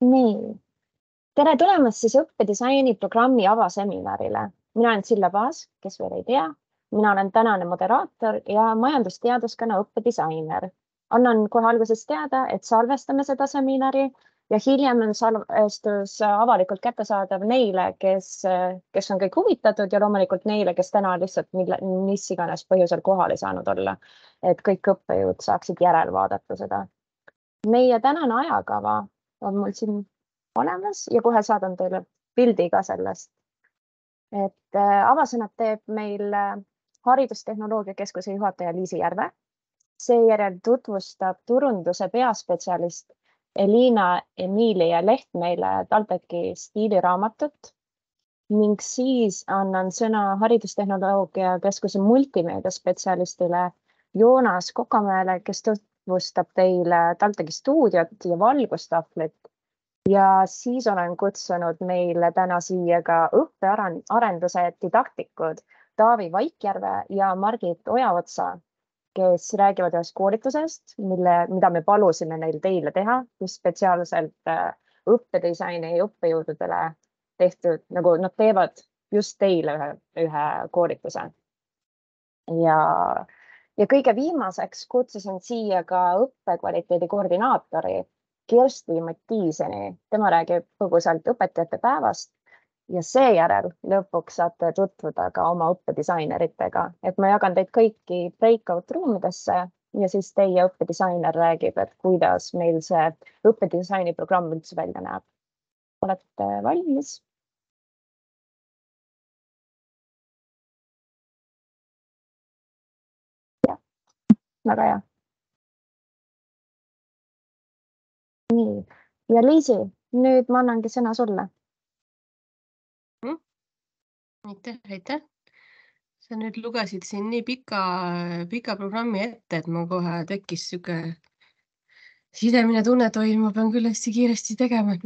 Nii, tere tulemast siis õppedisaini programmi avaseminarile. Mina olen Sille Paas, kes veel ei tea. Mina olen tänane moderaator ja majandusteaduskonna õppedisainer. Annan kohe alguses teada, et salvestame seda seminari ja hiljem on salvestus avalikult kättesaadav neile, kes on kõik huvitatud ja loomulikult neile, kes täna lihtsalt mis iganes põhjusel kohal ei saanud olla. Et kõik õppejõud saaksid järelvaadata seda. Meie tänane ajakava on mul siin olemas ja kohe saadan teile pildi ka sellest. Et avasõnad teeb meil Haridustehnoloogia Keskuse juhataja Liisi Järve. Seejärel tutvustab turunduse peaspetsialist Elina Emilia Leht meile TalTechi stiiliraamatut ning siis annan sõna Haridustehnoloogia Keskuse multimeediaspetsialistile Joonas Kokamäele, kes tutvustab teile TalTechi stuudiot ja valgustahvlit. Ja siis olen kutsunud meile täna siia ka õppearenduse didaktikud Taavi Vaikjärve ja Margit Ojaotsa, kes räägivad ühest koolitusest, mida me palusime neil teile teha, just spetsiaalselt õppedisaini ja õppejõududele tehtud, nagu nad teevad just teile ühe koolituse. Ja kõige viimaseks kutsusin siia ka õppekvaliteedi koordinaatori Kirsti Mattiiseni. Tema räägib põgusalt õpetajate päevast ja seejärel lõpuks saate tutvuda ka oma õppedisaineritega. Et ma jagan teid kõiki breakout ruumidesse ja siis teie õppedisainer räägib, et kuidas meil see õppedisaini programm üldse välja näeb. Olete valmis? Jah, väga hea. Nii, ja Liisi, nüüd ma annangi sõna sulle. Aitäh. Sa nüüd lugesid siin nii pika programmi ette, et ma kohe tekkis siuke sidemine tunne, et ma pean küll hästi kiiresti tegema.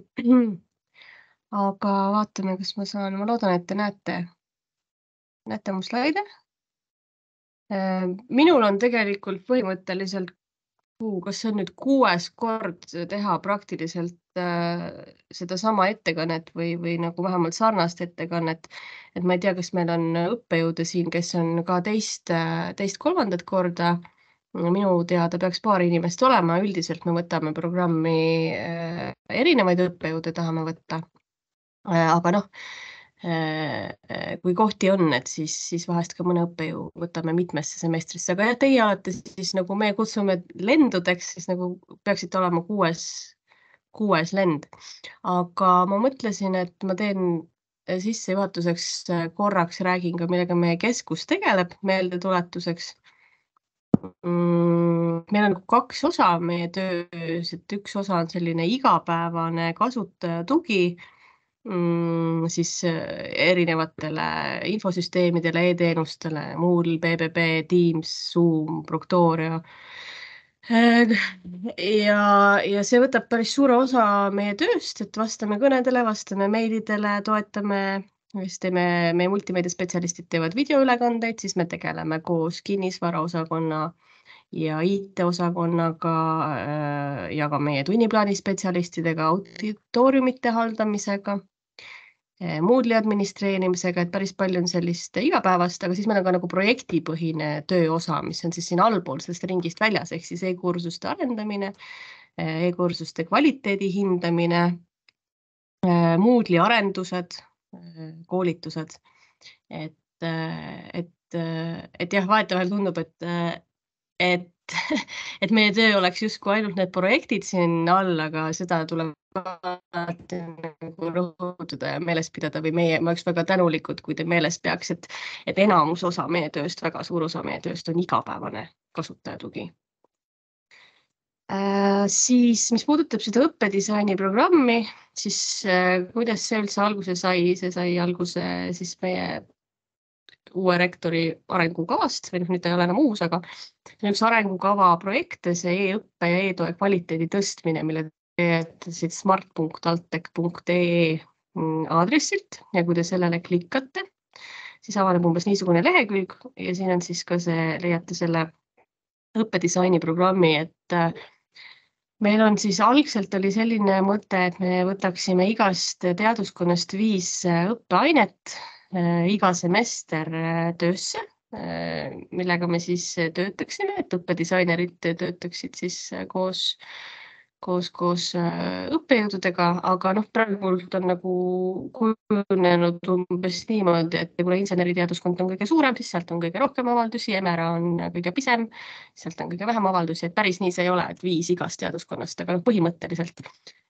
Aga vaatame, kas ma saan, ma loodan, et te näete mu slaide. Minul on tegelikult põhimõtteliselt kas see on nüüd 6. kord teha praktiliselt sedasama ettekannet või nagu vähemalt sarnast ettekannet. Et ma ei tea, kas meil on õppejõude siin, kes on ka teist 3. korda. Minu teada peaks paar inimest olema. Üldiselt me võtame programmi erinevaid õppejõude tahame võtta. Aga kui kohti on, et siis vahest ka mõne õppejõu võtame mitmesse semestrisse. Aga teie olete siis, nagu me kutsume lendudeks, siis nagu peaksite olema 6. lend. Aga ma mõtlesin, et ma teen sissejuhatuseks korraks räägin ka, millega meie keskus tegeleb meeldetuletuseks. Meil on 2 osa meie töös, et üks osa on selline igapäevane kasutajatugi, siis erinevatele infosüsteemidele, e-teenustele, Moodle, BBB, Teams, Zoom, Proctorio. Ja see võtab päris suure osa meie tööst, et vastame kõnedele, vastame meilidele, toetame, meie multimeediaspetsialistid teevad videoülekandeid, siis me tegeleme koos kinnisvaraosakonna ja IT-osakonnaga ja ka meie tunniplaani spetsialistidega, auditooriumite haldamisega, Moodle'i administreerimisega, et päris palju on sellist igapäevast, aga siis meil on ka nagu projektipõhine tööosa, mis on siis siin allpool sellest ringist väljas, ehk siis e-kursuste arendamine, e-kursuste kvaliteedi hindamine, Moodle'i arendused, koolitused, et jah, vahetevahel tundub, et meie töö oleks justkui ainult need projektid siin all, aga seda tuleb rõhutada ja meeles pidada või ma oleks väga tänulikud, kui te meeles peaks, et enamus osa meie tööst, väga suur osa meie tööst on igapäevane kasutajatugi. Siis, mis puudutab seda õppedisaini programmi, siis kuidas see üldse alguse sai, see sai alguse siis meie uue rektori arengukavast, või nüüd ta ei ole enam uus, aga see on üks arengukava projekte, see e-õppe ja e-toe kvaliteedi tõstmine, mille teetasid smart.taltech.ee aadressilt ja kui te sellele klikkate, siis avaneb umbes niisugune lehekülg ja siin on siis ka leiate selle õppedisaini programmi, et meil on siis algselt oli selline mõte, et me võtaksime igast teaduskonnast 5 õppeainet iga semester töösse, millega me siis töötaksime, et õppedisainerid töötaksid siis koos õppejõududega, aga praegult on nagu kujunenud umbes niimoodi, et kuna inseneriteaduskond on kõige suurem, siis sealt on kõige rohkem avaldusi, MRA on kõige pisem, sealt on kõige vähem avaldusi, et päris nii see ei ole, et 5 igast teaduskonnast, aga põhimõtteliselt.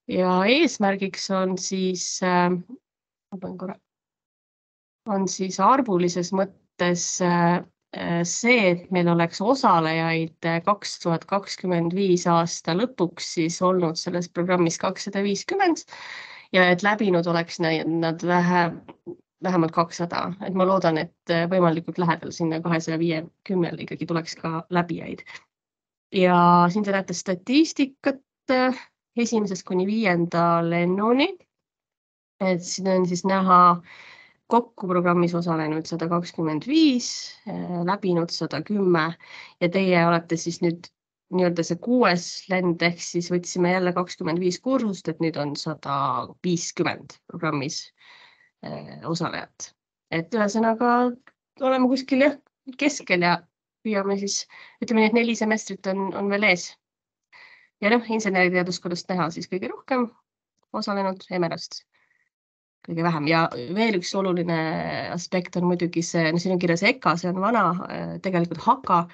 Ja eesmärgiks on siis, arvulises mõttes see, et meil oleks osalejaid 2025 aasta lõpuks siis olnud selles programmis 250 ja et läbinud oleks nad vähemalt 200. Et ma loodan, et võimalikult lähedal sinna 250 ikkagi tuleks ka läbijaid. Ja siin te näete statistikat 1. kuni 5. lennuni. Et siin on siis näha kokku programmis osalenud 125, läbinud 110 ja teie olete siis nüüd nii-öelda see 6. lend, ehk siis võtsime jälle 25 kursust, et nüüd on 150 programmis osalejat. Et ühesõnaga oleme kuskil keskel ja püüame siis, ütleme nii, et 4 semestrit on veel ees. Ja inseneriteaduskonnast näha siis kõige rohkem osalenud MRA-st kõige vähem ja veel üks oluline aspekt on muidugi see, siin on kirjas EKA, see on vana tegelikult HAKA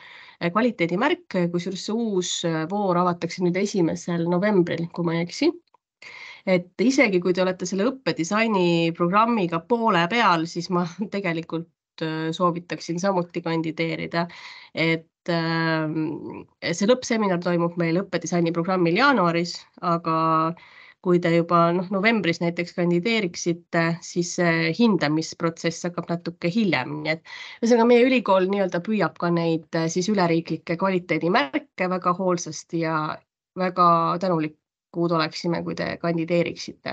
kvaliteedimärk, kusjuures see uus voor avatakse nüüd 1. novembril, kui ma ei eksi. Et isegi kui te olete selle õppedisaini programmiga poole peal, siis ma tegelikult soovitaksin samuti kandideerida, et see lõppseminar toimub meil õppedisaini programmil jaanuaris, aga kui te juba novembris näiteks kandideeriksite, siis hindamisprotsess hakkab natuke hiljem. Nii et ühesõnaga meie ülikool nii-öelda püüab ka neid siis üleriiklikke kvaliteedimärke väga hoolsasti ja väga tänulikud oleksime, kui te kandideeriksite.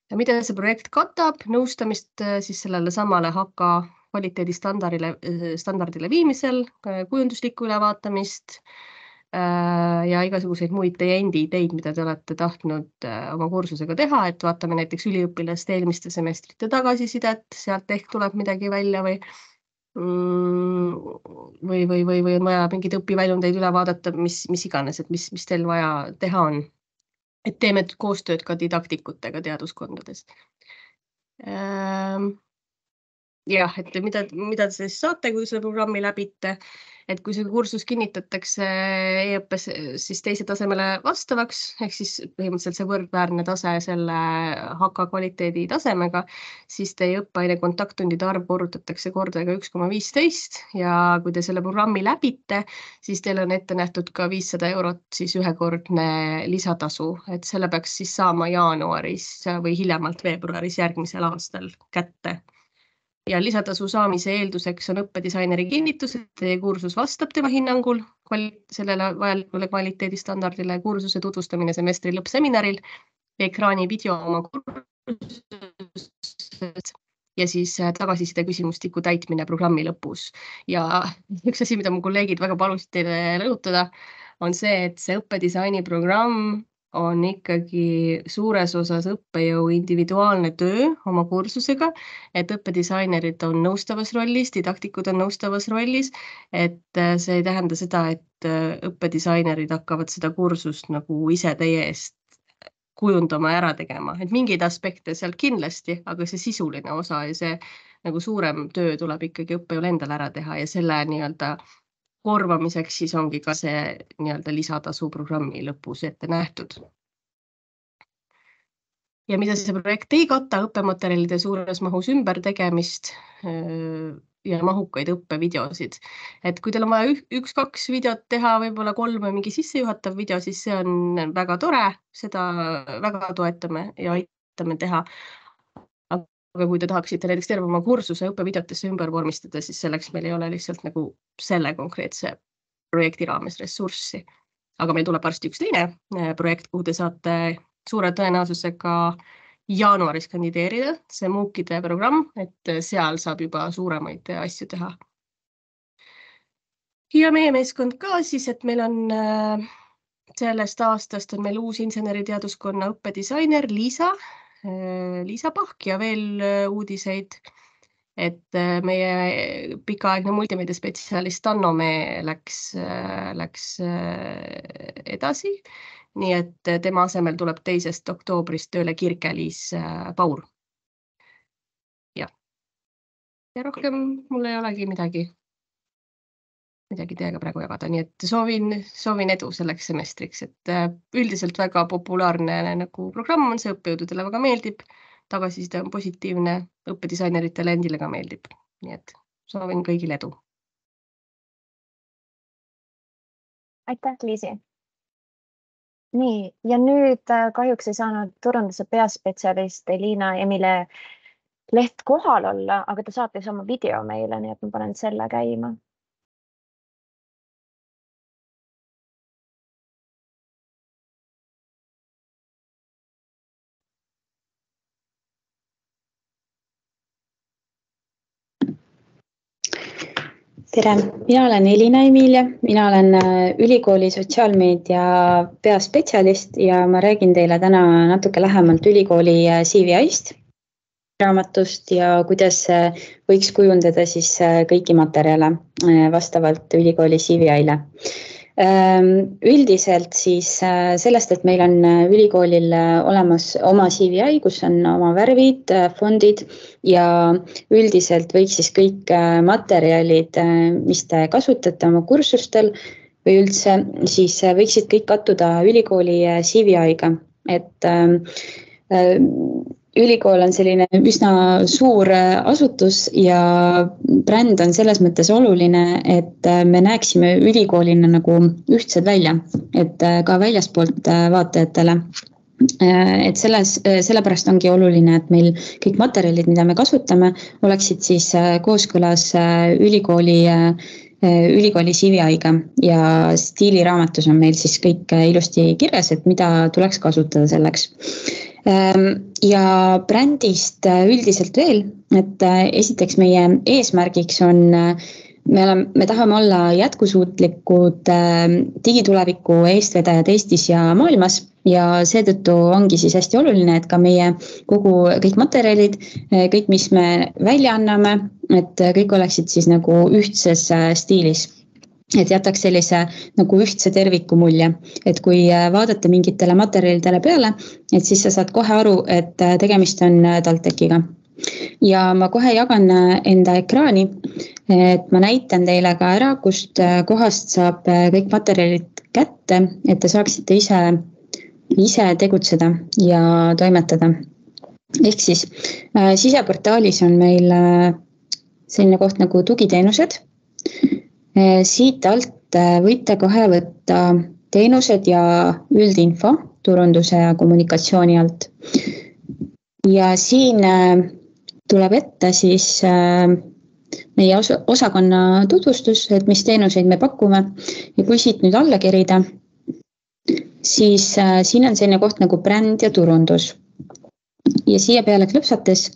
Ja mida see projekt katab? Nõustamist siis sellele samale HAKA kvaliteedistandardile viimisel, kujunduslikku ülevaatamist, ja igasuguseid muid teie endi ideid, mida te olete tahtnud oma kursusega teha, et vaatame näiteks üliõpilaste eelmiste semestrite tagasisidet, sealt ehk tuleb midagi välja või on vaja mingeid õpiväljundeid üle vaadata, mis iganes, et mis teil vaja teha on. Et teeme koostööd ka didaktikutega teaduskondades. Jah, et mida te siis saate, kui selle programmi läbite? Et kui see kursus kinnitatakse e-õppes siis teise tasemele vastavaks, ehk siis põhimõtteliselt see võrdväärne tase selle HAKA kvaliteedi tasemega, siis teie õppeaine kontakttundide arv korrutatakse kordaga 1,15 ja kui te selle programmi läbite, siis teil on ette nähtud ka 500 eurot siis ühekordne lisatasu, et selle peaks siis saama jaanuaris või hiljemalt veebruaris järgmisel aastal kätte. Ja lisatasu saamise eelduseks on õppedisaineri kinnitus, et teie kursus vastab tema hinnangul sellele vajalikule kvaliteedistandardile, kursuse tutvustamine semestri lõppseminaril, ekraani video oma kursusest ja siis tagasiside küsimustiku täitmine programmi lõpus. Ja üks asi, mida mu kolleegid väga palusid teile rõhutada, on see, et see õppedisaini programm on ikkagi suures osas õppejõu individuaalne töö oma kursusega, et õppedisainerid on nõustavas rollis, didaktikud on nõustavas rollis, et see ei tähenda seda, et õppedisainerid hakkavad seda kursust nagu ise teie eest kujundama ja ära tegema, et mingeid aspekte sealt kindlasti, aga see sisuline osa ja see nagu suurem töö tuleb ikkagi õppejõul endal ära teha ja selle nii-öelda korvamiseks siis ongi ka see nii-öelda lisatasu programmi lõpus ette nähtud. Ja mida see projekt ei kata, õppematerjalide suures mahus ümbertegemist ja mahukaid õppevideosid. Et kui teil on vaja 1-2 videot teha, võib-olla 3 või mingi sissejuhatav video, siis see on väga tore, seda väga toetame ja aitame teha. Aga kui te tahaksite näiteks terve oma kursuse õppevideotesse ümber vormistada, siis selleks meil ei ole lihtsalt nagu selle konkreetse projekti raames ressurssi. Aga meil tuleb varsti üks teine projekt, kuhu te saate suure tõenäosusega jaanuaris kandideerida, see MOOC-ide programm, et seal saab juba suuremaid asju teha. Ja meie meeskond ka siis, et meil on sellest aastast on meil uus inseneriteaduskonna õppedisainer Liisa Pahk ja veel uudiseid, et meie pikaaegne multimeediaspetsialist Annome läks edasi, nii et tema asemel tuleb 2. oktoobrist tööle Kirke-Liis Paur. Ja rohkem mul ei olegi midagi teiega praegu jagada, nii et soovin edu selleks semestriks, et üldiselt väga populaarne nagu programm on see, õppejõududele väga meeldib, tagasiside on positiivne, õppedisaineritele endile ka meeldib, nii et soovin kõigile edu. Aitäh, Liisi! Nii, ja nüüd kahjuks ei saanud turunduse peaspetsialist Elina Emile Leht kohal olla, aga ta saatis oma video meile, nii et ma panen selle käima. Tere, mina olen Elina Emilia, mina olen ülikooli sotsiaalmeedia peaspetsialist ja ma räägin teile täna natuke lähemalt ülikooli CVI-st, raamatust ja kuidas võiks kujundada siis kõiki materjale vastavalt ülikooli CVI-le. Üldiselt siis sellest, et meil on ülikoolil olemas oma CVI, kus on oma värvid, fondid ja üldiselt võiks siis kõik materjalid, mis te kasutate oma kursustel või üldse, siis võiksid kõik kattuda ülikooli CVI-ga, et ülikool on selline üsna suur asutus ja bränd on selles mõttes oluline, et me näeksime ülikoolina nagu ühtsed välja, et ka väljaspoolt vaatajatele. Et sellepärast ongi oluline, et meil kõik materjalid, mida me kasutame, oleksid siis kooskõlas ülikooli CVI-ga ja stiiliraamatus on meil siis kõik ilusti kirjas, et mida tuleks kasutada selleks. Ja brändist üldiselt veel, et esiteks meie eesmärgiks on, me tahame olla jätkusuutlikud digituleviku eestvedajad Eestis ja maailmas ja seetõttu ongi siis hästi oluline, et ka meie kõik materjalid, kõik, mis me välja anname, et kõik oleksid siis nagu ühtses stiilis. Et jätaks sellise nagu ühtse terviku mulje, et kui vaadata mingitele materjalidele peale, et siis sa saad kohe aru, et tegemist on TalTechiga. Ja ma kohe jagan enda ekraani, et ma näitan teile ka ära, kust kohast saab kõik materjalid kätte, et te saaksite ise tegutseda ja toimetada. Ehk siis siseportaalis on meil selline koht nagu tugiteenused. Siit alt võite kohe võtta teenused ja üldinfo turunduse ja kommunikatsiooni alt. Ja siin tuleb ette siis meie osakonna tutvustus, et mis teenuseid me pakume. Ja kui siit nüüd alla kerida, siis siin on selline koht nagu bränd ja turundus. Ja siia peale klõpsates,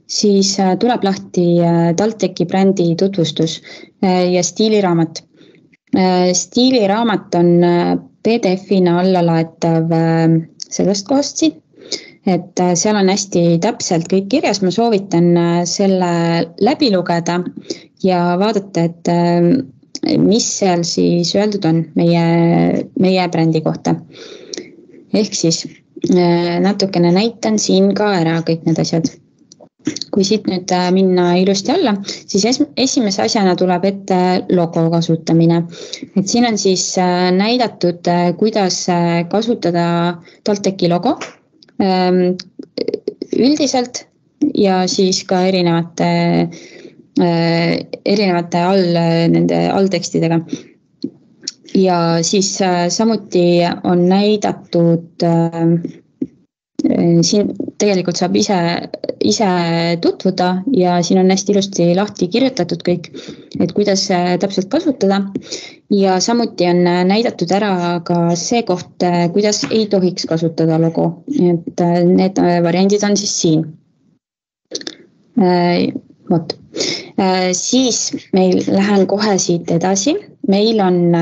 siis tuleb lahti TalTechi brändi tutvustus ja stiiliraamat. Stiiliraamat on PDF-ina allalaetav sellest kohast siit, et seal on hästi täpselt kõik kirjas. Ma soovitan selle läbi lugeda ja vaadata, et mis seal siis öeldud on meie brändi kohta. Ehk siis natukene näitan siin ka ära kõik need asjad. Kui siit nüüd minna ilusti alla, siis esimese asjana tuleb ette logo kasutamine. Et siin on siis näidatud, kuidas kasutada TalTechi logo üldiselt ja siis ka erinevate nende alltekstidega. Ja siis samuti on näidatud, siin tegelikult saab ise tutvuda ja siin on hästi ilusti lahti kirjutatud kõik, et kuidas täpselt kasutada. Ja samuti on näidatud ära ka see koht, kuidas ei tohiks kasutada logo. Et need variandid on siis siin. Siis meil lähen kohe siit edasi meil on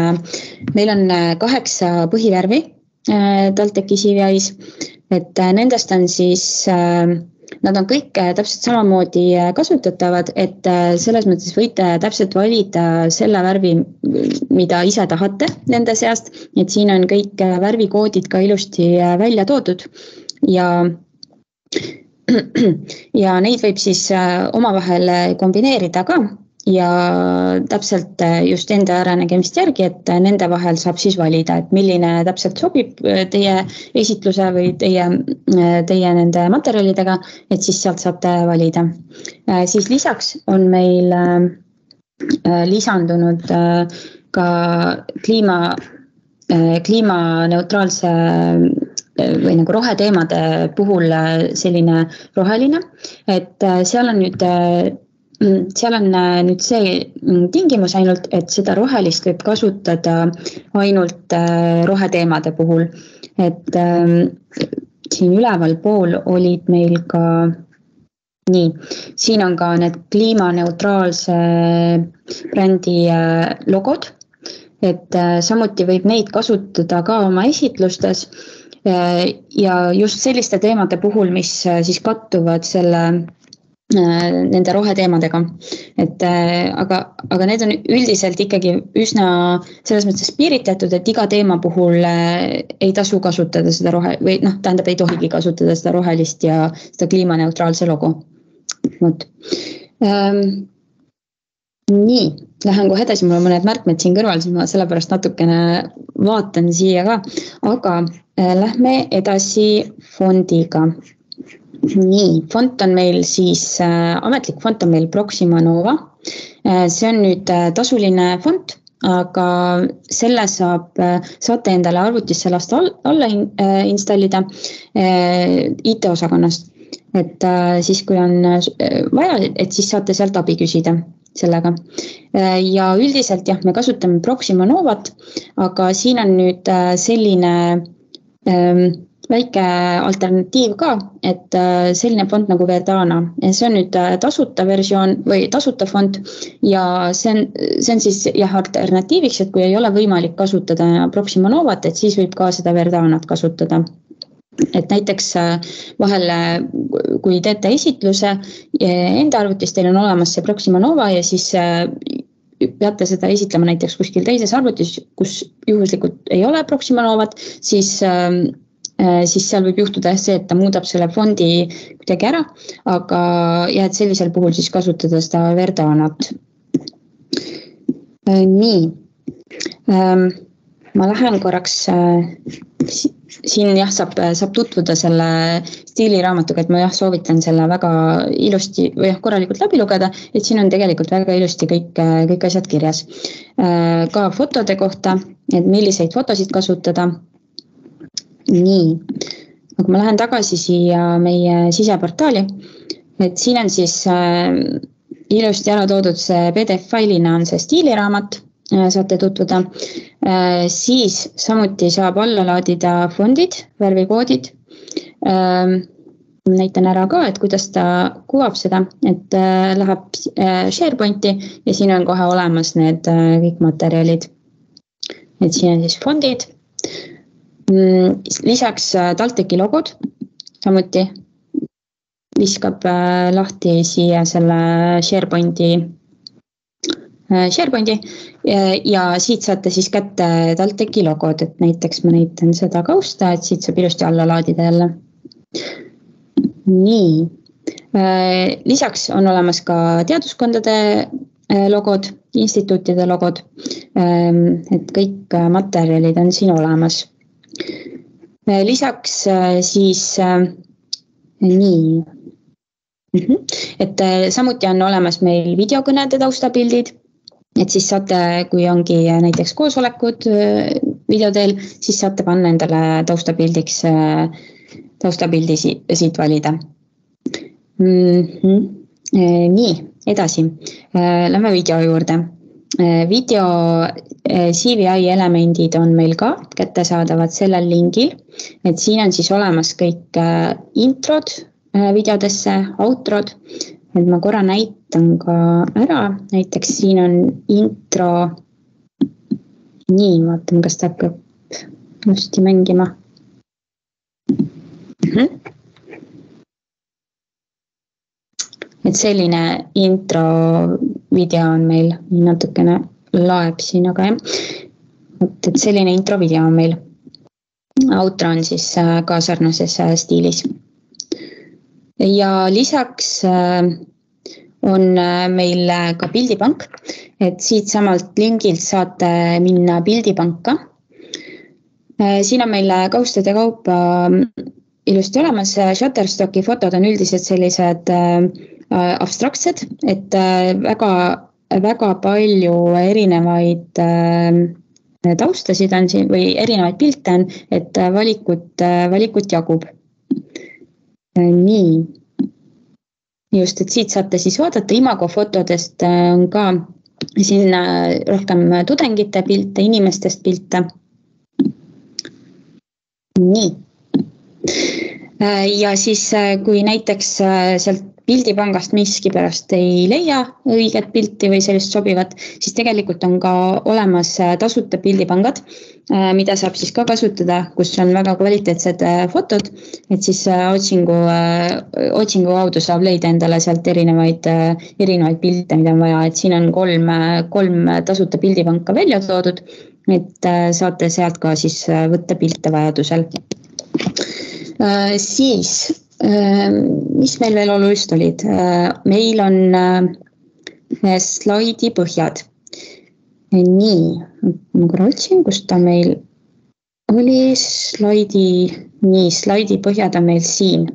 8 põhivärvi TalTechi CVI-s, et nendest on siis, nad on kõik täpselt samamoodi kasutatavad, et selles mõttes võite täpselt valida selle värvi, mida ise tahate nende seast, et siin on kõik värvikoodid ka ilusti välja toodud ja neid võib siis omavahel kombineerida ka ja täpselt just enda äranägemist järgi, et nende vahel saab siis valida, et milline täpselt sobib teie esitluse või teie nende materjalidega, et siis sealt saate valida. Siis lisaks on meil lisandunud ka kliimaneutraalse või nagu roheteemade puhul selline roheline, et seal on nüüd see tingimus ainult, et seda rohelist võib kasutada ainult roheteemade puhul. Et siin üleval pool olid meil ka nii, siin on ka need kliimaneutraalse brändi logod, et samuti võib neid kasutada ka oma esitlustes ja just selliste teemade puhul, mis siis kattuvad nende roheteemadega. Et, aga need on üldiselt ikkagi üsna selles mõttes piiritletud, et iga teema puhul ei tasu kasutada seda või tähendab, ei tohigi kasutada seda rohelist ja seda kliimaneutraalse logo. Nii, lähen kohe edasi, mul on mõned märkmed siin kõrval, siis ma sellepärast natukene vaatan siia ka, aga lähme edasi fondiga. Nii, font on meil siis, ametlik font on meil Proxima Nova. See on nüüd tasuline font, aga selle saate endale arvutisse lasta alla installida IT-osakonnast. Et siis, kui on vaja, et siis saate sealt abi küsida sellega. Ja üldiselt jah, me kasutame Proxima Novat, aga siin on nüüd selline väike alternatiiv ka, et selline font nagu Verdana. See on nüüd tasuta versioon või tasuta font ja see on siis jah alternatiiviks, et kui ei ole võimalik kasutada Proxima Novat, et siis võib ka seda Verdanat kasutada. Et näiteks vahel, kui teete esitluse enda arvutis, teil on olemas see Proxima Nova ja siis peate seda esitlema näiteks kuskil teises arvutis, kus juhuslikult ei ole Proxima Novat, siis seal võib juhtuda see, et ta muudab selle fondi kuidagi ära, aga jah, et sellisel puhul siis kasutada seda Verdanat. Nii, ma lähen korraks, siin jah saab tutvuda selle stiiliraamatuga, et ma jah soovitan selle väga ilusti või jah korralikult läbi lugeda, et siin on tegelikult väga ilusti kõik asjad kirjas. Ka fotode kohta, et milliseid fotosid kasutada. Nii, aga ma lähen tagasi siia meie siseportaali, et siin on siis ilusti ära toodud see PDF-failina on see stiiliraamat, saate tutvuda. Siis samuti saab alla laadida fondid, värvikoodid. Näitan ära ka, et kuidas ta kuvab seda, et läheb SharePointi ja siin on kohe olemas need kõik materjalid. Et siin on siis fondid. Lisaks TalTechi logod samuti viskab lahti siia selle SharePointi ja siit saate siis kätte TalTechi logod, et näiteks ma näitan seda kausta, et siit saab ilusti alla laadida jälle. Nii, lisaks on olemas ka teaduskondade logod, instituutide logod, et kõik materjalid on siin olemas. Lisaks siis nii, et samuti on olemas meil videokõnede taustapildid, et siis saate, kui ongi näiteks koosolekud videoteel, siis saate panna endale taustapildi siit valida. Nii, edasi. Lähme video juurde. Video CVI elemendid on meil ka kättesaadavad sellel lingil, et siin on siis olemas kõik introd videodesse, outrod, et ma korra näitan ka ära, näiteks siin on intro Nii, vaatame, kas ta hakkab ilusti mängima. Et selline intro video on meil, natukene laeb siin, aga jah. Et selline intro video on meil. Outro on siis ka sarnases stiilis. Ja lisaks on meil ka pildipank, et siit samalt lingilt saate minna pildipanka. Siin on meil kaustade kaupa ilusti olemas. Shutterstocki fotod on üldiselt sellised abstraktsed, et väga palju erinevaid taustasid on siin või erinevaid pilte on, et valikut jagub. Nii. Just, et siit saate siis vaadata. Imago fotodest on ka siin rohkem tudengite pilte, inimestest pilte. Nii. Ja siis, kui näiteks sealt pildipangast miski pärast ei leia õiget pilti või sellist sobivat, siis tegelikult on ka olemas tasuta pildipangad, mida saab siis ka kasutada, kus on väga kvaliteetsed fotod, et siis otsingu kaudu saab leida endale sealt erinevaid pilte, mida on vaja, et siin on kolm tasuta pildipanka välja toodud, et saate sealt ka siis võtta pilte vajadusel. Siis mis meil veel olulist olid? Meil on slaidi põhjad. Nii, ma korra otsin, kus ta meil oli slaidi põhjad on meil siin.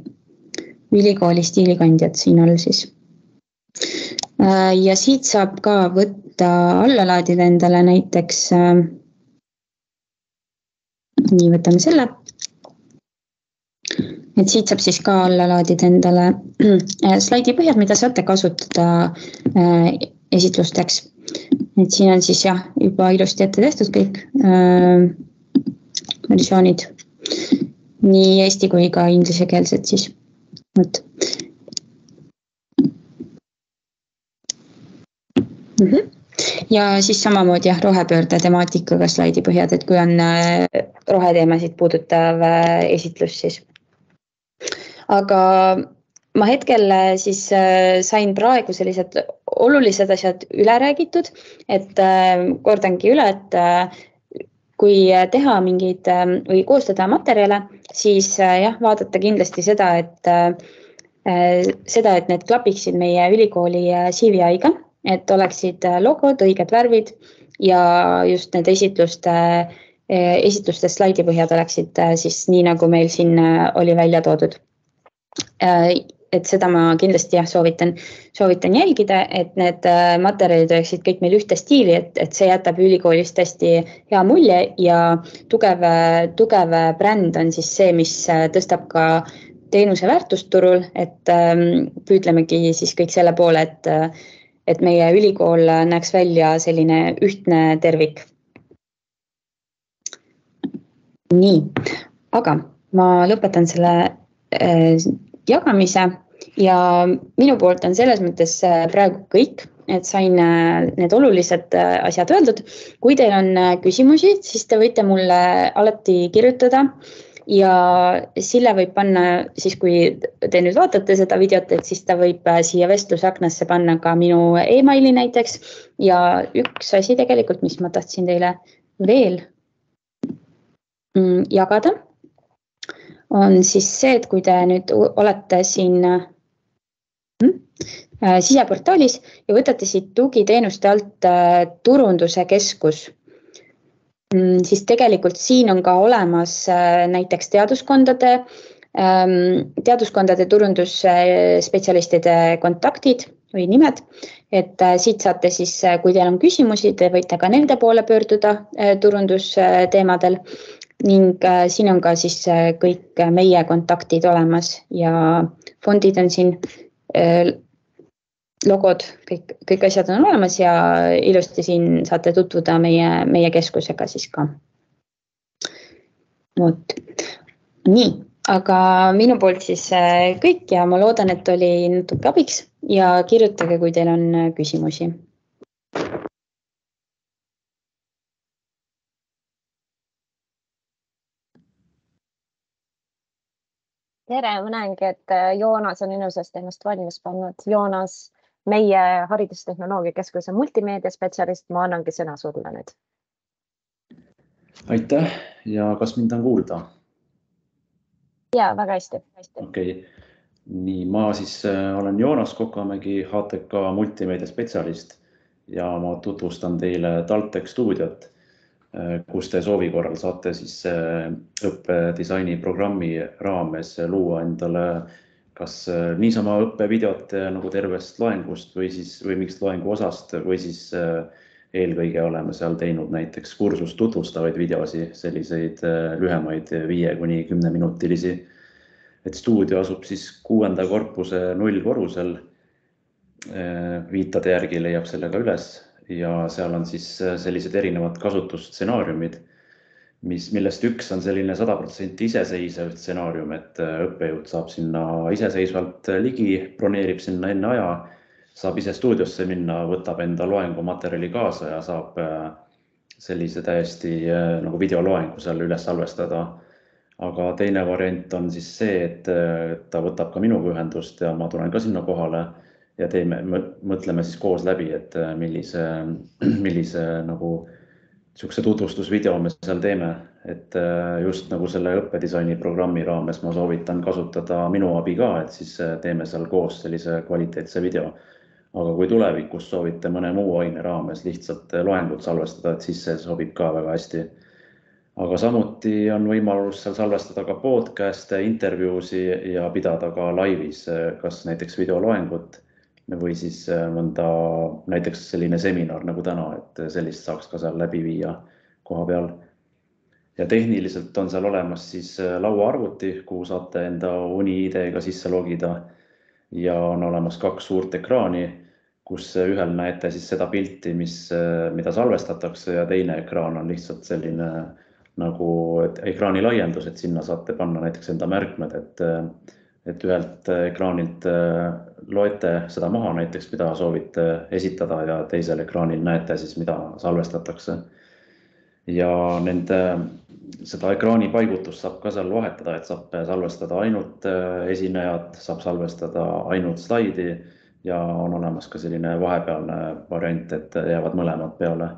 Ülikooli stiilikandjad siin all siis. Ja siit saab ka võtta alla laadida endale näiteks. Nii, võtame selle. Et siit saab siis ka alla laadida endale slaidi põhjad, mida saate kasutada esitlusteks. Et siin on siis jah, juba ilusti ette tehtud kõik versioonid. Nii eesti kui ka inglisekeelsed siis. Võt. Ja siis samamoodi jah, rohepöörde temaatikaga slaidi põhjad, et kui on roheteemasid puudutav esitlus siis. Aga ma hetkel siis sain praegu sellised olulised asjad üle räägitud, et kordangi üle, et kui teha mingeid või koostada materjale, siis jah, vaadata kindlasti seda, et need klapiksid meie ülikooli CVI-ga, et oleksid logod, õiged värvid ja just need esitluste slaidipõhjad oleksid siis nii, nagu meil siin oli välja toodud. Et seda ma kindlasti jah, soovitan jälgida, et need materjalid oleksid kõik meil ühte stiili, et see jätab ülikoolist hästi hea mulje ja tugev bränd on siis see, mis tõstab ka teenuse väärtust turul, et püüdlemegi siis kõik selle poole, et meie ülikool näeks välja selline ühtne tervik. Nii, aga ma lõpetan selle jagamise ja minu poolt on selles mõttes praegu kõik, et sain need olulised asjad öeldud. Kui teil on küsimusi, siis te võite mulle alati kirjutada ja Sille võib panna siis, kui te nüüd vaatate seda videot, et siis ta võib siia vestlusaknasse panna ka minu emaili näiteks. Ja üks asi tegelikult, mis ma tahtsin teile veel jagada, on siis see, et kui te nüüd olete siin siseportaalis ja võtate siit tugiteenuste alt turunduse keskus, siis tegelikult siin on ka olemas näiteks teaduskondade turundusspetsialistide kontaktid või nimed, et siit saate siis, kui teil on küsimusi, te võite ka nende poole pöörduda turundusteemadel. Ning siin on ka siis kõik meie kontaktid olemas ja fondid on siin, logod, kõik asjad on olemas ja ilusti siin saate tutvuda meie keskusega siis ka. Nii, aga minu poolt siis kõik ja ma loodan, et oli natuke abiks ja kirjutage, kui teil on küsimusi. Tere, ma näengi, et Joonas on ilusasti ennast valmis pannud. Joonas, meie Haridustehnoloogia Keskuse multimeediaspetsialist, ma annangi sõna sulle nüüd. Aitäh ja kas mind on kuulda? Jaa, väga hästi. Okei. Nii, ma siis olen Joonas Kokamägi, HTK multimeediaspetsialist ja ma tutvustan teile TalTech stuudiot, kus te soovi korral saate siis õppedisaini programmi raames luua endale kas niisama õppevideot nagu tervest loengust või mingist loengu osast või siis eelkõige oleme seal teinud näiteks kursust tutvustavaid videosi, selliseid lühemaid 5–10 minutilisi. Et stuudio asub siis 6. korpuse 0 korrusel. Viitade järgi leiab selle ka üles ja seal on siis sellised erinevad kasutusstsenaariumid, millest üks on selline 100% iseseisev stsenaarium, et õppejõud saab sinna iseseisvalt ligi, broneerib sinna enne aja, saab ise stuudiosse minna, võtab enda loengumaterjali kaasa ja saab sellise täiesti nagu videoloengu seal üles salvestada. Aga teine variant on siis see, et ta võtab ka minuga ühendust ja ma tulen ka sinna kohale ja mõtleme siis koos läbi, et millise nagu siukse tutvustusvideo me seal teeme, et just nagu selle õppedisaini programmi raames ma soovitan kasutada minu abi ka, et siis teeme seal koos sellise kvaliteetse video. Aga kui tulevikus soovite mõne muu aine raames lihtsalt loengut salvestada, et siis see sobib ka väga hästi. Aga samuti on võimalus seal salvestada ka podcast'e, intervjuusi ja pidada ka laivis, kas näiteks videoloengut või siis mõnda näiteks selline seminar nagu täna, et sellist saaks ka seal läbi viia koha peal. Ja tehniliselt on seal olemas siis lauaarvuti, kuhu saate enda Uni-ID-ga sisse logida ja on olemas 2 suurt ekraani, kus ühel näete siis seda pilti, mida salvestatakse ja teine ekraan on lihtsalt selline nagu ekraani laiendus, et sinna saate panna näiteks enda märkmed, et ühelt ekraanilt loete seda maha näiteks, mida soovite esitada ja teisel ekraanil näete siis, mida salvestatakse. Ja seda ekraani paigutust saab ka seal vahetada, et saab salvestada ainult esinejad, saab salvestada ainult slaidi ja on olemas ka selline vahepealne variant, et jäävad mõlemad peale.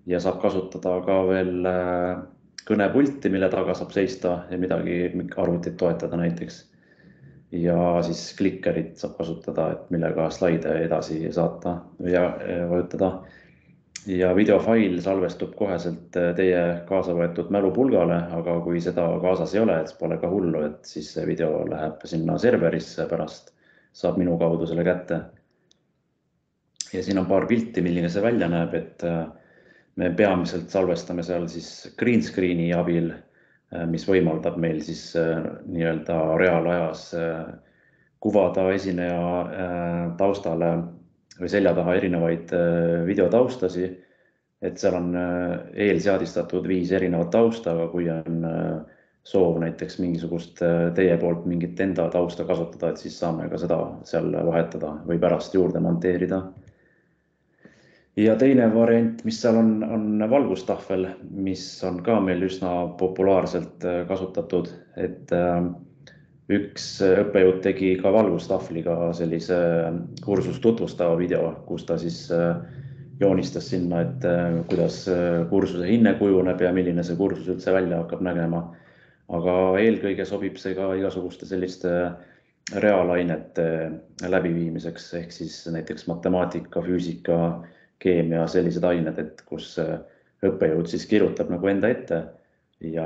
Ja saab kasutada ka veel kõnepulti, mille taga saab seista ja midagi arvutit toetada näiteks. Ja siis klikkerit saab kasutada, et millega slaide edasi saata ja vajutada. Ja videofail salvestub koheselt teie kaasa võetud mälupulgale, aga kui seda kaasas ei ole, et pole ka hullu, et siis see video läheb sinna serverisse pärast, saab minu kaudu selle kätte. Ja siin on paar pilti, milline see välja näeb, et me peamiselt salvestame seal siis green screeni abil, mis võimaldab meil siis nii-öelda reaalajas kuvada esineja taustale või selja taha erinevaid videotaustasi, et seal on eelseadistatud 5 erinevat tausta, aga kui on soov näiteks mingisugust teie poolt mingit enda tausta kasutada, et siis saame ka seda seal vahetada või pärast juurde monteerida. Ja teine variant, mis seal on valgustahvel, mis on ka meil üsna populaarselt kasutatud, et üks õppejõud tegi ka valgustahvliga sellise kursust tutvustava video, kus ta siis joonistas sinna, et kuidas kursuse hinne kujuneb ja milline see kursus üldse välja hakkab nägema. Aga eelkõige sobib see ka igasuguste selliste reaalainete läbiviimiseks, ehk siis näiteks matemaatika, füüsika, keemia, sellised ained, et kus õppejõud siis kirjutab nagu enda ette ja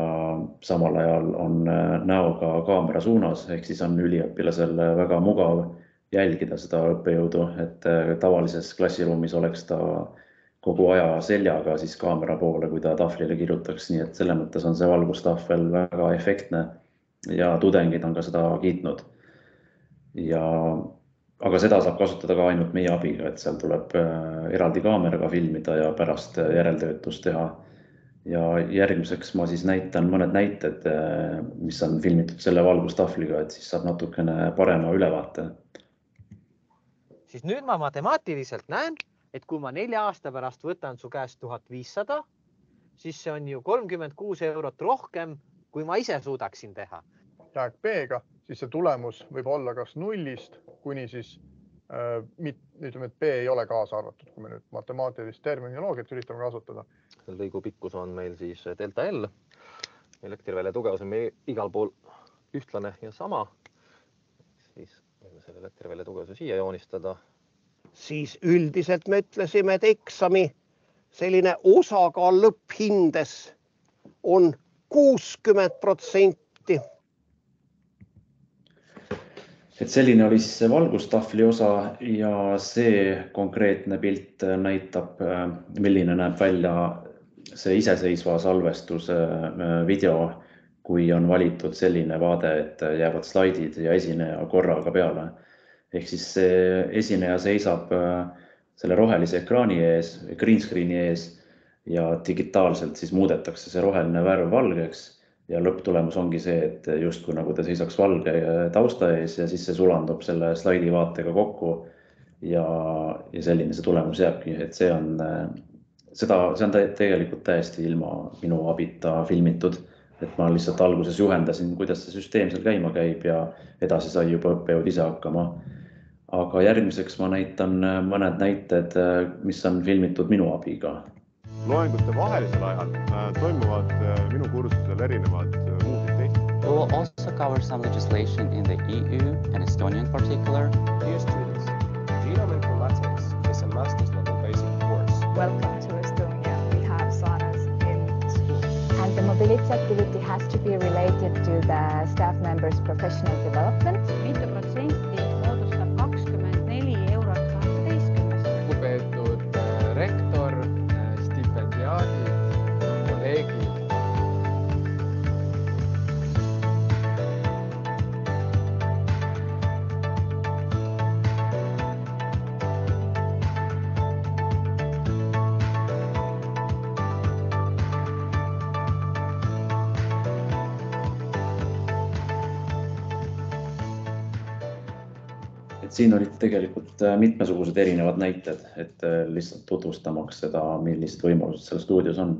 samal ajal on näoga kaamera suunas, ehk siis on üliõpilasel väga mugav jälgida seda õppejõudu, et tavalises klassiruumis oleks ta kogu aja seljaga siis kaamera poole, kui ta tahvlile kirjutaks, nii et selle mõttes on see valgustahvel väga efektne ja tudengid on ka seda kiitnud. Aga seda saab kasutada ka ainult meie abiga, et seal tuleb eraldi kaameraga filmida ja pärast järeltöötust teha. Ja järgmiseks ma siis näitan mõned näited, mis on filmitud selle valgustahvliga, et siis saab natukene parema ülevaate. Siis nüüd ma matemaatiliselt näen, et kui ma 4 aasta pärast võtan su käest 1500, siis see on ju 36 € rohkem, kui ma ise suudaksin teha. Jaak B-ga siis see tulemus võib olla kas 0-st kuni siis ütleme, et B ei ole kaasa arvatud, kui me nüüd matemaatilist terminoloogiat üritame kasutada. Lõigu pikkus on meil siis delta L. Elektrivälja tugevus on meil igal pool ühtlane ja sama. Siis võime selle elektrivälja tugevuse siia joonistada. Siis üldiselt me ütlesime, et eksami selline osakaal lõpphindes on 60%. Et selline oli siis see valgustahvli osa ja see konkreetne pilt näitab, milline näeb välja see iseseisva salvestuse video, kui on valitud selline vaade, et jäävad slaidid ja esineja korraga peale. Ehk siis see esineja seisab selle rohelise ekraani ees, green screeni ees ja digitaalselt siis muudetakse see roheline värv valgeks ja lõpptulemus ongi see, et justkui nagu ta seisaks valge tausta ees ja siis see sulandub selle slaidi vaatega kokku ja selline see tulemus jääbki, et see on tegelikult täiesti ilma minu abita filmitud, et ma lihtsalt alguses juhendasin, kuidas see süsteem seal käima käib ja edasi sai juba õppejõud ise hakkama. Aga järgmiseks ma näitan mõned näited, mis on filmitud minu abiga. Loengute vahelisel ajal toimuvad minu kursusel erinevad muud testid. We will also cover some legislation in the EU and Estonia in particular. Dear students, Genome Informatics is a master's level basic course. Welcome to Estonia. We have SARAS in school. And the mobility activity has to be related to the staff members' professional development. 5% moodustab 24 eurot 12. Lugupeetud rektor, stipendiaadid, kolleegid. Siin olid tegelikult mitmesugused erinevad näited, et lihtsalt tutvustamaks seda, millised võimalused seal stuudios on.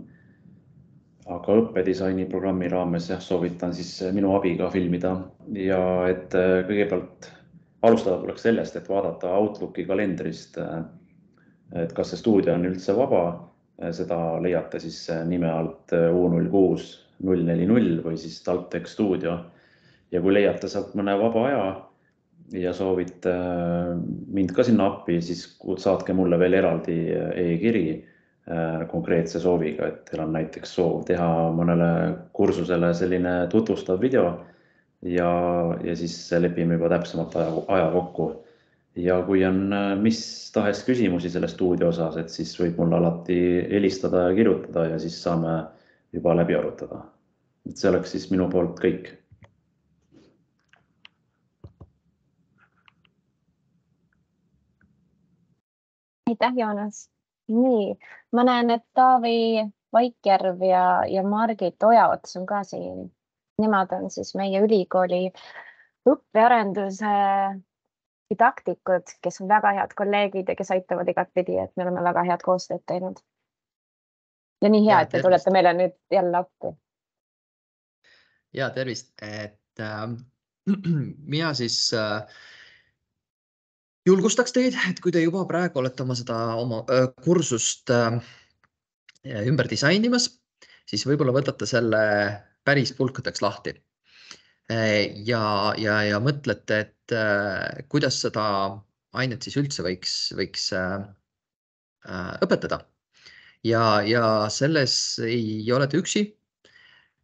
Aga õppedisaini programmi raames soovitan siis minu abiga filmida ja et kõigepealt alustada tuleks sellest, et vaadata Outlooki kalendrist, et kas see stuudio on üldse vaba. Seda leiate siis nime alt U06-040 või siis TalTech Studio. Ja kui leiate sealt mõne vaba aja, ja soovite mind ka sinna appi, siis saatke mulle veel eraldi e-kiri konkreetse sooviga, et teil on näiteks soov teha mõnele kursusele selline tutvustav video ja siis lepime juba täpsemalt aja kokku. Ja kui on mis tahes küsimusi selle stuudio osas, et siis võib mulle alati helistada ja kirjutada ja siis saame juba läbi arutada. Et see oleks siis minu poolt kõik. Aitäh, Joonas. Nii, ma näen, et Taavi Vaikjärv ja Margit Ojaots on ka siin. Nemad on siis meie ülikooli õppearenduse didaktikud, kes on väga head kolleegid ja kes aitavad igatpidi, et me oleme väga head koostööd teinud. Ja nii hea, et te tulete meile nüüd jälle appi. Ja, tervist. Mina siis julgustaks teid, et kui te juba praegu olete oma kursust ümber disainimas, siis võib-olla võtate selle päris pulkadeks lahti ja mõtlete, et kuidas seda ainet siis üldse võiks õpetada. Ja selles ei ole te üksi,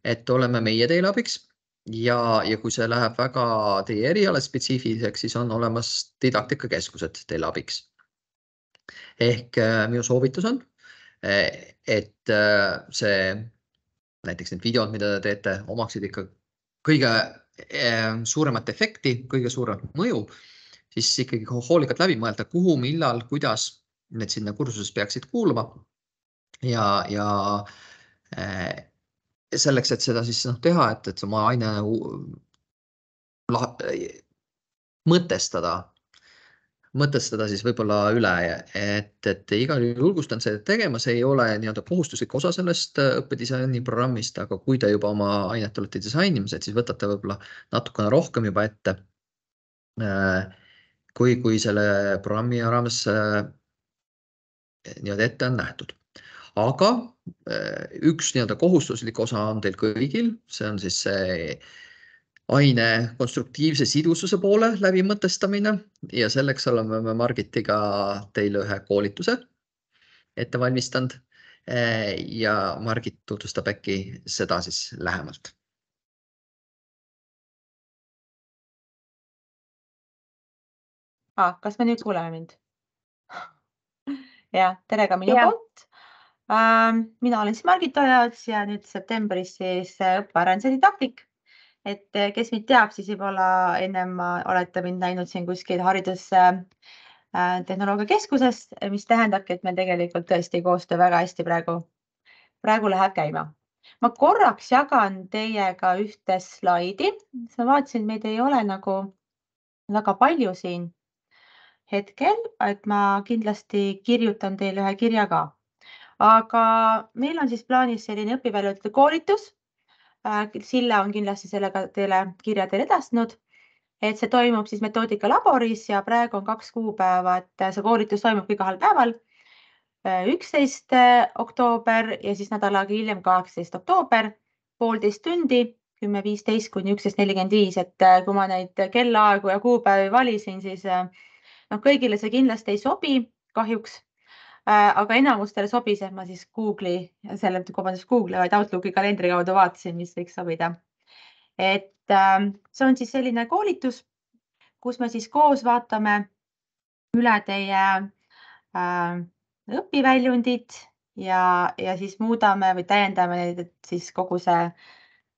et oleme meie teile abiks. Ja kui see läheb väga teie eriala spetsiifiliseks, siis on olemas didaktikakeskused teile abiks. Ehk minu soovitus on, et see, näiteks need videod, mida te teete, omaksid ikka kõige suuremat efekti, kõige suuremat mõju, siis ikkagi hoolikalt läbi mõelda, kuhu, millal, kuidas need sinna kursuses peaksid kuuluma. Ja selleks, et seda siis teha, et oma aine mõtestada, mõtestada siis võib-olla üle, et igal juhul julgustan seda tegema, see ei ole nii-öelda kohustuslik osa sellest õppedisaini programmist, aga kui te juba oma ainet olete disainimised, siis võtate võib-olla natukene rohkem juba ette, kui selle programmi raames nii-öelda ette on nähtud. Aga üks nii-öelda kohustuslik osa on teil kõigil, see on siis see aine konstruktiivse sidususe poole läbi mõtestamine ja selleks oleme me Margitiga teile ühe koolituse ette valmistanud ja Margit tutvustab äkki seda siis lähemalt. Kas me nüüd kuuleme mind? Ja, tere ka minu poolt. Mina olen siis Margit Ojats ja nüüd septembris siis õppearenduse didaktik. Et kes mind teab, siis võib-olla ennem olete mind näinud siin kuskil haridustehnoloogia keskusest, mis tähendabki, et me tegelikult tõesti koostöö väga hästi praegu läheb käima. Ma korraks jagan teiega ühte slaidi. Ma vaatasin, meid ei ole nagu väga palju siin hetkel, et ma kindlasti kirjutan teile ühe kirja ka. Aga meil on siis plaanis selline õpiväljundite koolitus. Silla on kindlasti sellega teile kirja teile edastanud, et see toimub siis metoodika laboris ja praegu on 2 kuupäeva, et see koolitus toimub igal päeval 11. oktoober ja siis nädalaga hiljem 18. oktoober, 1,5 tundi, 10.15 kuni 11.45, et kui ma neid kellaaegu ja kuupäevi valisin, siis kõigile see kindlasti ei sobi kahjuks. Aga enamustele sobis, et ma siis Google'i, vaid Outlooki kalendri kaudu vaatasin, mis võiks sobida. Et see on siis selline koolitus, kus me siis koos vaatame üle teie õpiväljundid ja siis muudame või täiendame neid, et siis kogu see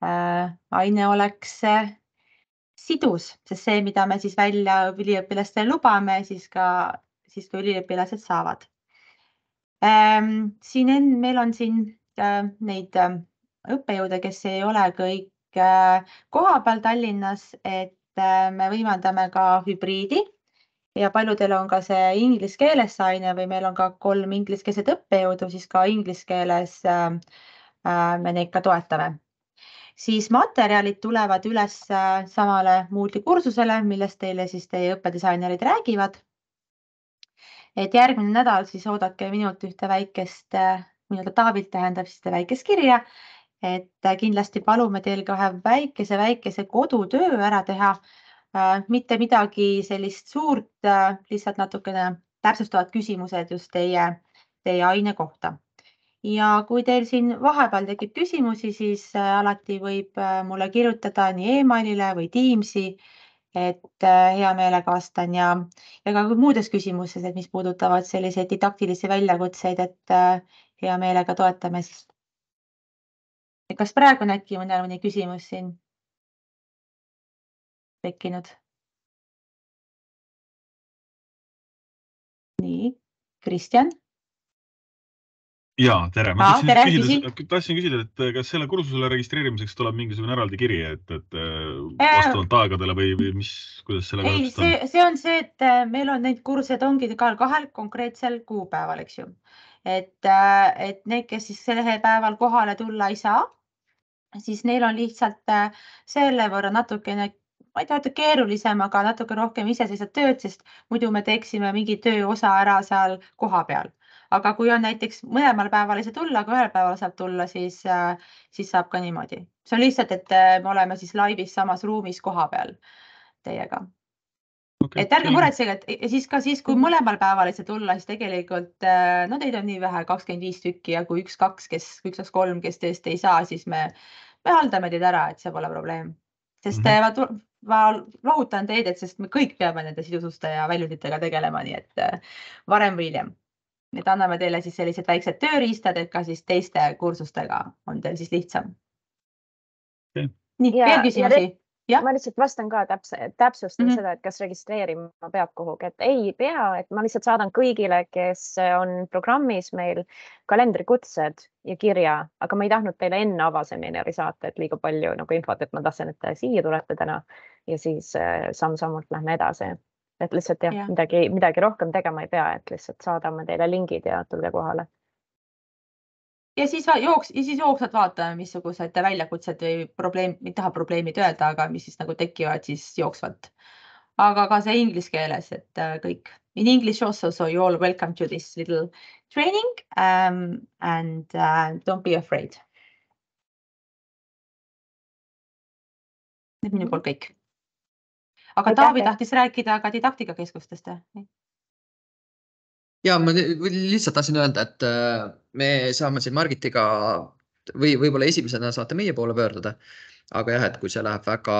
aine oleks sidus, sest see, mida me siis välja üliõpilastele lubame, siis ka üliõpilased saavad. Meil on siin neid õppejõude, kes ei ole kõik kohapeal Tallinnas, et me võimaldame ka hübriidi ja paljudel on ka see inglise keeles aine või meil on ka 3 ingliskeelset õppejõudu, siis ka inglise keeles me neid ka toetame. Siis materjalid tulevad üles samale Moodle'i kursusele, millest teile siis teie õppedisainerid räägivad. Et järgmine nädal siis oodake minult ühte väikest, minult Taavilt tähendab siis väikest kirja, et kindlasti palume teil ka väikese kodutöö ära teha. Mitte midagi sellist suurt, lihtsalt natukene täpsustavad küsimused just teie aine kohta. Ja kui teil siin vahepeal tekib küsimusi, siis alati võib mulle kirjutada nii e-mailile või Teamsi, et hea meelega vastan ja ka muudes küsimuses, et mis puudutavad selliseid didaktilisi väljakutseid, et hea meelega toetame siis. Kas praegu on äkki mõni küsimus siin tekkinud? Nii, Kristjan? Ja, tere. Ma tahtsin küsida, et kas selle kursusele registreerimiseks tuleb mingisugune eraldi kiri, et vastavalt aegadele või kuidas sellega täpselt on? See on see, et meil on neid kursused ongi kahel konkreetsel kuupäeval, eks ju. Et need, kes siis selle päeval kohale tulla ei saa, siis neil on lihtsalt selle võrra natukene, ma ei tea, keerulisem, aga natuke rohkem iseseisvat tööd, sest muidu me teeksime mingi tööosa ära seal koha peal. Aga kui on näiteks mõlemal päeval ei saa tulla, aga ühel päeval saab tulla, siis saab ka niimoodi. See on lihtsalt, et me oleme siis laivis samas ruumis koha peal teiega. Et ärge muretsege, et siis, kui mõlemal päeval ei saa tulla, siis tegelikult, teid on nii vähe, 25 tükki ja kui 1-2, 1-3, kes tõesti ei saa, siis me haldame teid ära, et see pole probleem. Sest ma lohutan teid, et sest me kõik peame nende sidususte ja väljunditega tegelema, nii et varem või hiljem. Et anname teile siis sellised väiksed tööriistad, et ka siis teiste kursustega on teil siis lihtsam. Nii, veel küsimusi? Ma lihtsalt vastan ka täpsustan seda, et kas registreerima peab kuhugi, et ei pea, et ma lihtsalt saadan kõigile, kes on programmis meil kalendrikutsed ja kirja, aga ma ei tahtnud teile enne avaseminari saata, et liiga palju infot, et ma tahtsin, et siia tulete täna ja siis samm-sammult lähme edasi. et lihtsalt midagi rohkem tegema ei pea, et lihtsalt saadame teile lingid ja tulge kohale. Ja siis jooksvad vaatame, missugused väljakutsed või ei taha probleemid öelda, aga mis siis nagu tekivad, siis jooksvalt. Aga ka see inglise keeles, et kõik. In English also, so you all welcome to this little training and don't be afraid. Nüüd minu poolt kõik. Aga Taavi tahtis rääkida ka didaktikakeskustest. Ja ma lihtsalt tahtsin öelda, et me saame siin Margitiga või võib-olla esimesena saate meie poole pöörduda, aga jah, et kui see läheb väga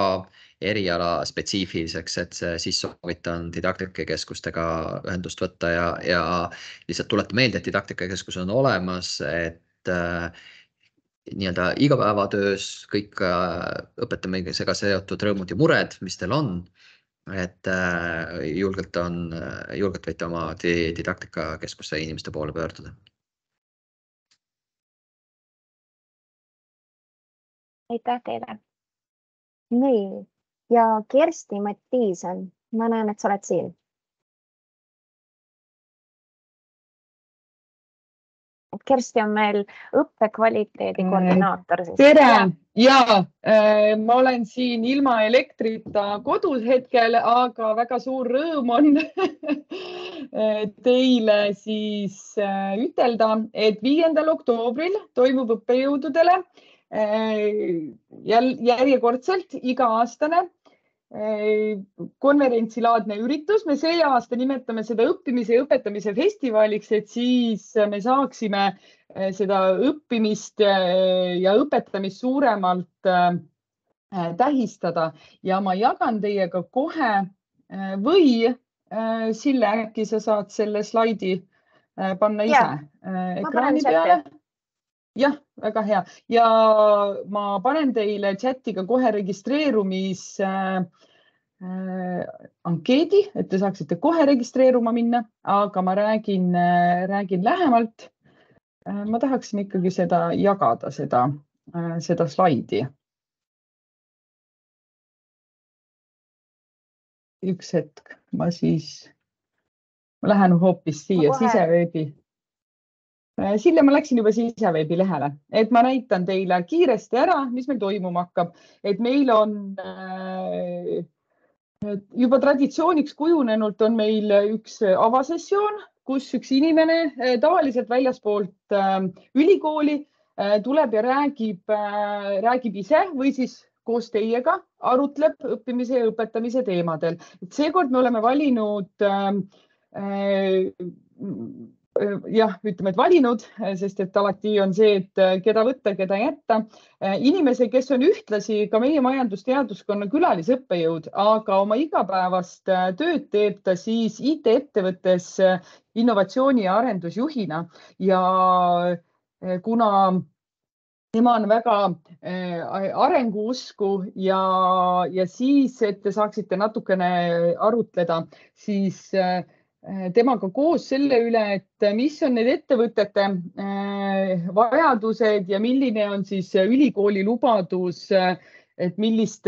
eriala spetsiifiliseks, et siis soovitan didaktikakeskustega ühendust võtta ja lihtsalt tuleta meelde, et didaktikakeskus on olemas, et nii-öelda igapäevatöös kõik õpetamisega seotud rõõmud ja mured, mis teil on, et julgelt võite oma didaktikakeskuse inimeste poole pöörduda. Aitäh teile. Nii, ja Kersti Mattiisen, ma näen, et sa oled siin. Kersti on meil õppekvaliteedi koordinaator. Tere! Ja, ma olen siin ilma elektrita kodus hetkel, aga väga suur rõõm on teile siis ütelda, et 5. oktoobril toimub õppejõududele järjekordselt iga-aastane konverentsilaadne üritus. Me see aasta nimetame seda õppimise ja õpetamise festivaliks, et siis me saaksime seda õppimist ja õpetamist suuremalt tähistada. Ja ma jagan teiega kohe või Sille, äkki sa saad selle slaidi panna ise ekraani peale? Jah, väga hea. Ja ma panen teile chatiga kohe registreerumis ankeedi, et te saaksite kohe registreeruma minna, aga ma räägin lähemalt. Ma tahaksin ikkagi seda jagada, seda slaidi. Üks hetk, ma lähen hoopis siia siseveebi. Sille ma läksin juba siseveebi lehele, et ma näitan teile kiiresti ära, mis meil toimuma hakkab. Et meil on juba traditsiooniks kujunenult on meil üks avasessioon, kus üks inimene tavaliselt väljaspoolt ülikooli tuleb ja räägib ise või siis koos teiega arutleb õppimise ja õpetamise teemadel. Seekord me oleme valinud ütleme, et valinud, sest et alati on see, et keda võtta, keda jätta. Inimese, kes on ühtlasi ka meie majandusteaduskonna külalisõppejõud, aga oma igapäevast tööd teeb ta siis IT-ettevõttes innovatsiooni ja arendusjuhina. Ja kuna tema on väga arenguusku ja siis, et te saaksite natukene arutleda, siis temaga koos selle üle, et mis on need ettevõtete vajadused ja milline on siis ülikooli lubadus, et millist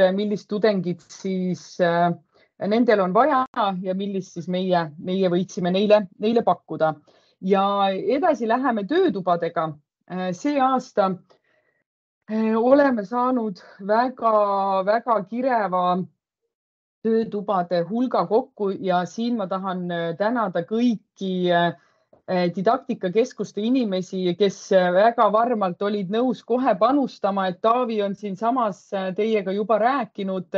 tudengit siis nendel on vaja ja millist siis meie võiksime neile pakkuda. Ja edasi läheme töötubadega. See aasta oleme saanud väga kireva töötubade hulga kokku ja siin ma tahan tänada kõiki didaktikakeskuste inimesi, kes väga varmalt olid nõus kohe panustama, et Taavi on siin samas teiega juba rääkinud,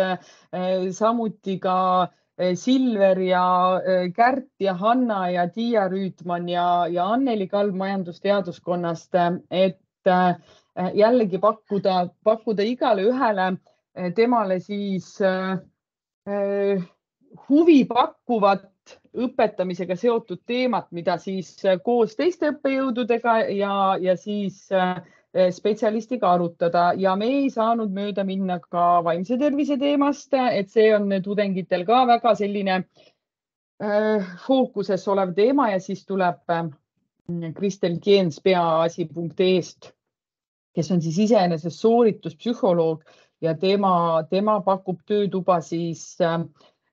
samuti ka Silver ja Kärt ja Hanna ja Tiia Rüütman ja Anneli Kalb majandusteaduskonnast, et jällegi pakkuda igale ühele temale siis huvi pakkuvat õpetamisega seotud teemat, mida siis koos teiste õppejõududega ja siis spetsialistiga arutada. Ja me ei saanud mööda minna ka vaimse tervise teemast, et see on tudengitel ka väga selline fookuses olev teema ja siis tuleb Kristel Kiens peaasi.ee-st, kes on siis iseenesest soorituspsühholoog ja tema pakub töötuba siis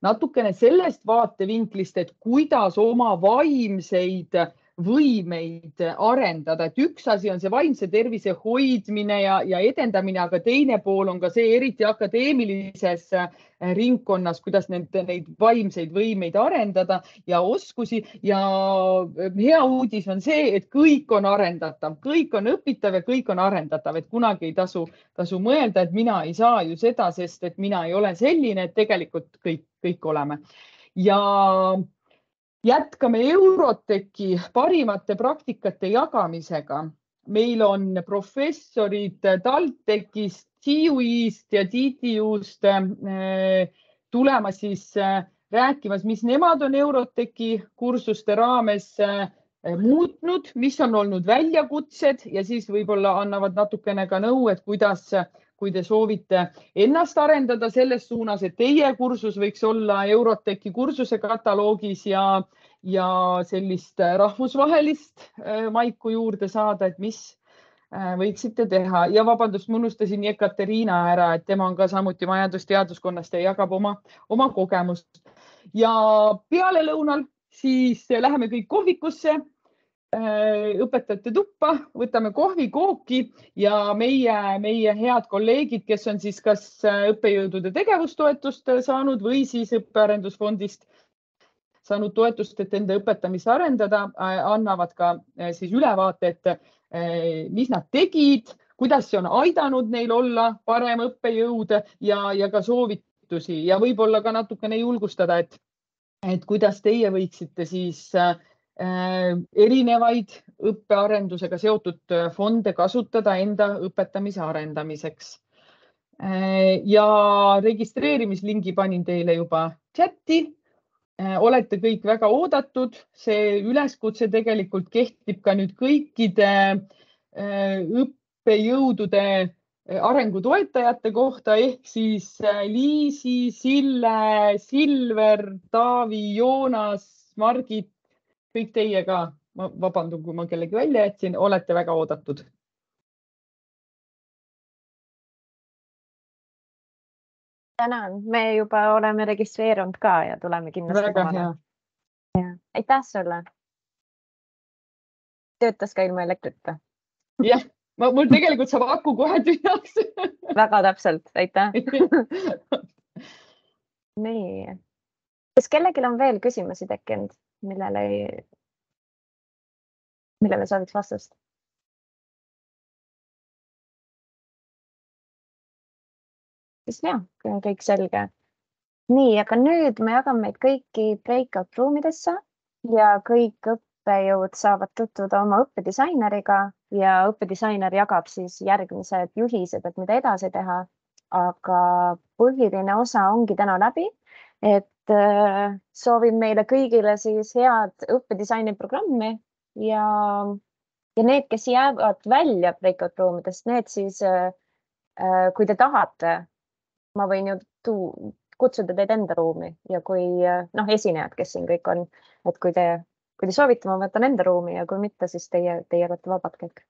natukene sellest vaatevinklist, et kuidas oma vaimseid võimeid arendada, et üks asi on see vaimse tervise hoidmine ja edendamine, aga teine pool on ka see eriti akadeemilises ringkonnas, kuidas neid vaimseid võimeid arendada ja oskusi. Ja hea uudis on see, et kõik on arendatav, kõik on õpitav ja kõik on arendatav, et kunagi ei tasu mõelda, et mina ei saa ju seda, sest et mina ei ole selline, et tegelikult kõik oleme. Ja jätkame Eurotechi parimate praktikate jagamisega. Meil on professorid TalTechist, TÜIst ja TTÜst tulemas siis rääkimas, mis nemad on Eurotechi kursuste raames muutnud, mis on olnud väljakutsed ja siis võib-olla annavad natukene ka nõu, et kuidas, kui te soovite ennast arendada selles suunas, et teie kursus võiks olla Eurotechi kursuse kataloogis ja sellist rahvusvahelist maiku juurde saada, et mis võiksite teha. Ja vabandust, ma unustasin Ekateriina ära, et tema on ka samuti majandusteaduskonnast ja jagab oma kogemust. Ja peale lõunal siis läheme kõik kohvikusse, õpetajate tuppa, võtame kohvikooki ja meie head kolleegid, kes on siis kas õppejõudude tegevustoetust saanud või siis õppearendusfondist saanud toetust, et enda õpetamist arendada, annavad ka siis ülevaate, et mis nad tegid, kuidas see on aidanud neil olla parem õppejõud ja ka soovitusi ja võib-olla ka natukene julgustada, et kuidas teie võiksite siis erinevaid õppearendusega seotud fonde kasutada enda õpetamise arendamiseks. Ja registreerimislingi panin teile juba chati. Olete kõik väga oodatud. See üleskutse tegelikult kehtib ka nüüd kõikide õppejõudude arengutoetajate kohta ehk siis Liisi, Sille, Silver, Taavi, Joonas, Margit, kõik teie ka, ma vabandun, kui ma kellegi välja jätsin, olete väga oodatud. Tänan, me juba oleme registreerunud ka ja tuleme kindlasti kohale. Aitäh sulle. Töötas ka ilma elektrita. Jah, mul tegelikult saab aku kohe tühjaks. Väga täpselt, aitäh. Nii. Kas kellelgi on veel küsimusi tekkinud, millele sooviks vastust? Siis jah, kõik selge. Nii, aga nüüd me jagame meid kõiki breakout ruumidesse ja kõik õppejõud saavad tutvuda oma õppedisaineriga ja õppedisainer jagab siis järgmised juhised, et mida edasi teha. Aga põhiline osa ongi täna läbi, et soovin meile kõigile siis head õppedisaini programmi ja need, kes jäävad välja breakout ruumidest, need siis, kui te tahate, ma võin ju kutsuda teid enda ruumi ja kui esinejad, kes siin kõik on, et kui te soovite, ma võtan enda ruumi ja kui mitte, siis teie olete vabad kõik.